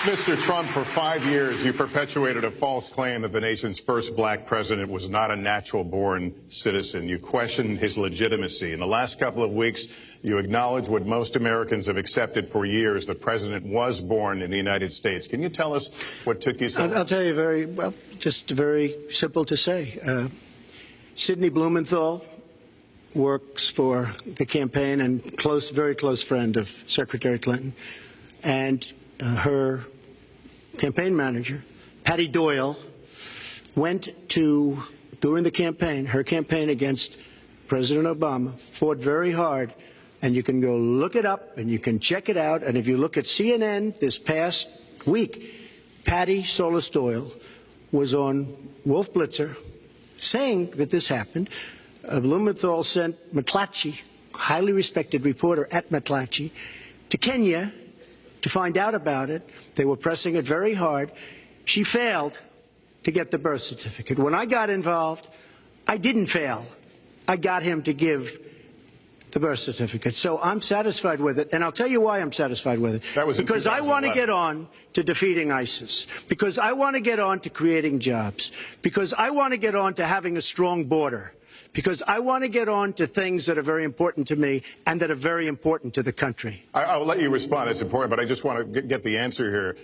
Mr. Trump, for 5 years, you perpetuated a false claim that the nation's first black president was not a natural-born citizen. You questioned his legitimacy. In the last couple of weeks, you acknowledged what most Americans have accepted for years. The president was born in the United States. Can you tell us what took you so long? I'll tell you just very simple to say. Sidney Blumenthal works for the campaign and very close friend of Secretary Clinton. And her campaign manager, Patty Doyle, went to, during the campaign, her campaign against President Obama, fought very hard, and you can go look it up and you can check it out. And if you look at CNN this past week, Patty Solis Doyle was on Wolf Blitzer saying that this happened. Blumenthal sent McClatchy, highly respected reporter at McClatchy, to Kenya to find out about it. They were pressing it very hard. She failed to get the birth certificate. When I got involved, I didn't fail. I got him to give the birth certificate. So I'm satisfied with it, and I'll tell you why I'm satisfied with it. That was because I want to get on to defeating ISIS, because I want to get on to creating jobs, because I want to get on to having a strong border, because I want to get on to things that are very important to me and that are very important to the country. I'll let you respond. It's important, but I just want to get the answer here.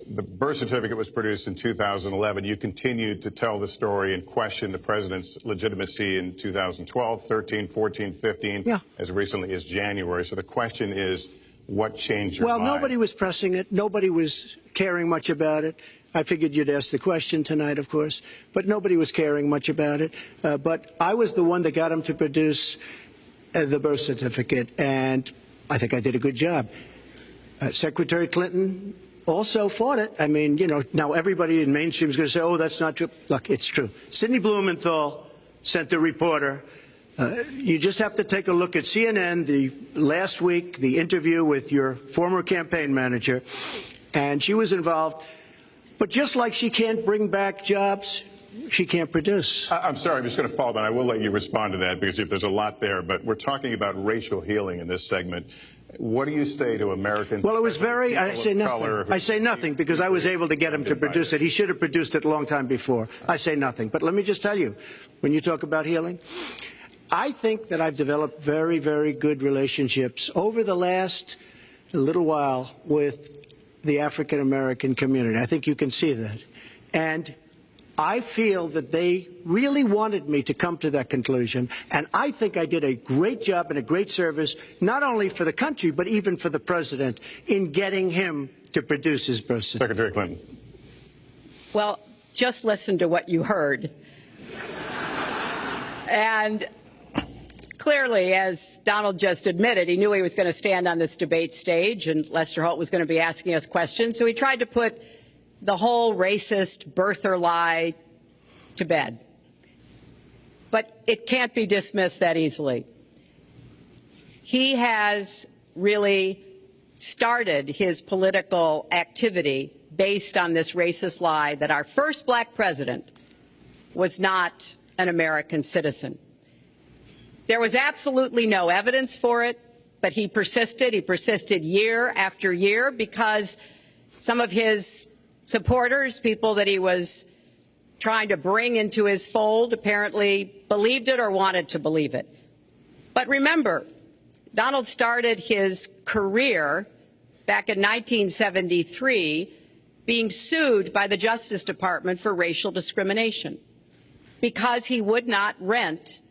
The birth certificate was produced in 2011. You continued to tell the story and question the president's legitimacy in 2012, 13, 14, 15, as recently as January. So the question is, what changed your mind? Well, nobody was pressing it. Nobody was caring much about it. I figured you'd ask the question tonight, of course, but nobody was caring much about it. But I was the one that got him to produce the birth certificate, and I think I did a good job. Secretary Clinton also fought it. I mean, you know, now everybody in mainstream is going to say, oh, that's not true. Look, it's true. Sidney Blumenthal sent a reporter. You just have to take a look at CNN last week, the interview with your former campaign manager, and she was involved. But just like she can't bring back jobs, she can't produce. I'm sorry, I'm just going to follow up, and I will let you respond to that because there's a lot there. But we're talking about racial healing in this segment. What do you say to Americans? Well, it was I say nothing. I say nothing because I was able to get him to produce it. He should have produced it a long time before. I say nothing. But let me just tell you, when you talk about healing, I think that I've developed very, very good relationships over the last little while with the African-American community. I think you can see that. And I feel that they really wanted me to come to that conclusion, and I think I did a great job and a great service, not only for the country, but even for the president, in getting him to produce his birth certificate. Secretary Clinton. Well, just listen to what you heard. And clearly, as Donald just admitted, he knew he was going to stand on this debate stage and Lester Holt was going to be asking us questions. So he tried to put the whole racist birther lie to bed. But it can't be dismissed that easily. He has really started his political activity based on this racist lie that our first black president was not an American citizen. There was absolutely no evidence for it, but he persisted. He persisted year after year because some of his supporters, people that he was trying to bring into his fold, apparently believed it or wanted to believe it. But remember, Donald started his career back in 1973 being sued by the Justice Department for racial discrimination because he would not rent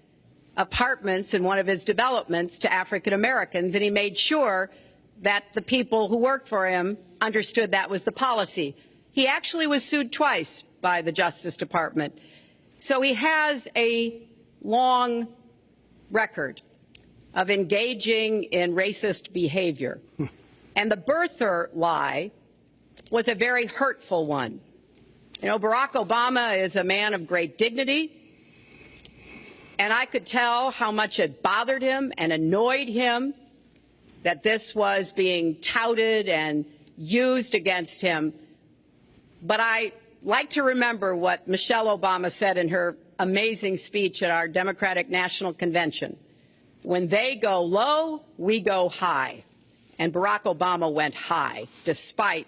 apartments in one of his developments to African Americans, and he made sure that the people who worked for him understood that was the policy. He actually was sued twice by the Justice Department. So he has a long record of engaging in racist behavior. And the birther lie was a very hurtful one. You know, Barack Obama is a man of great dignity. And I could tell how much it bothered him and annoyed him that this was being touted and used against him. But I like to remember what Michelle Obama said in her amazing speech at our Democratic National Convention. When they go low, we go high. And Barack Obama went high, despite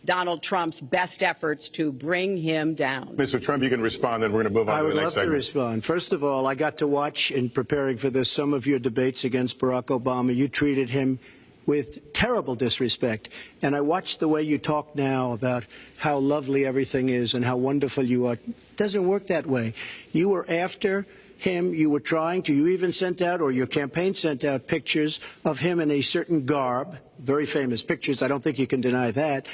Donald Trump's best efforts to bring him down. Mr. Trump, you can respond, then we're going to move on I to would the love next segment. to respond. First of all, I got to watch, in preparing for this, some of your debates against Barack Obama. You treated him with terrible disrespect. And I watched the way you talk now about how lovely everything is and how wonderful you are. It doesn't work that way. You were after him. You were trying to. You even sent out, or your campaign sent out, pictures of him in a certain garb, very famous pictures. I don't think you can deny that.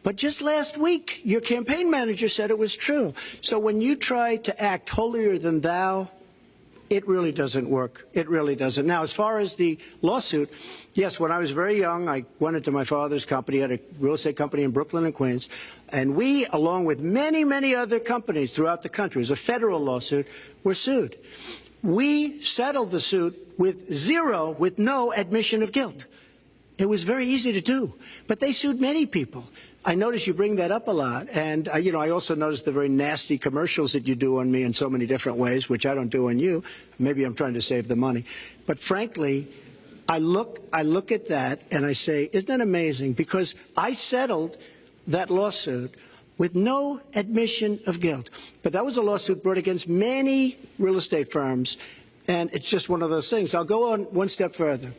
But just last week, your campaign manager said it was true. So when you try to act holier than thou, it really doesn't work. It really doesn't. Now, as far as the lawsuit, yes, when I was very young, I went into my father's company, had a real estate company in Brooklyn and Queens, and we, along with many, many other companies throughout the country, it was a federal lawsuit, were sued. We settled the suit with no admission of guilt. It was very easy to do, but they sued many people. I notice you bring that up a lot, and I also noticed the very nasty commercials that you do on me in so many different ways, which I don't do on you. Maybe I'm trying to save the money, but frankly, I look at that and I say, isn't that amazing? Because I settled that lawsuit with no admission of guilt, but that was a lawsuit brought against many real estate firms, and it's just one of those things. I'll go on one step further.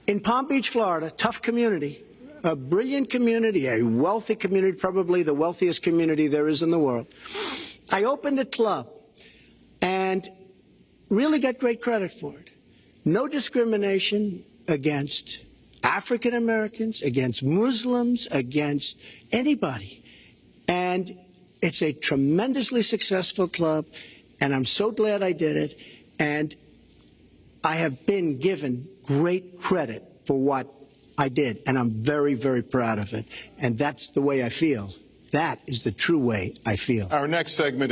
In Palm Beach, Florida, tough community, a brilliant community, a wealthy community, probably the wealthiest community there is in the world. I opened a club and really got great credit for it. No discrimination against African Americans, against Muslims, against anybody. And it's a tremendously successful club, and I'm so glad I did it. And I have been given great credit for what I did, and I'm very, very proud of it. And that's the way I feel. That is the true way I feel. Our next segment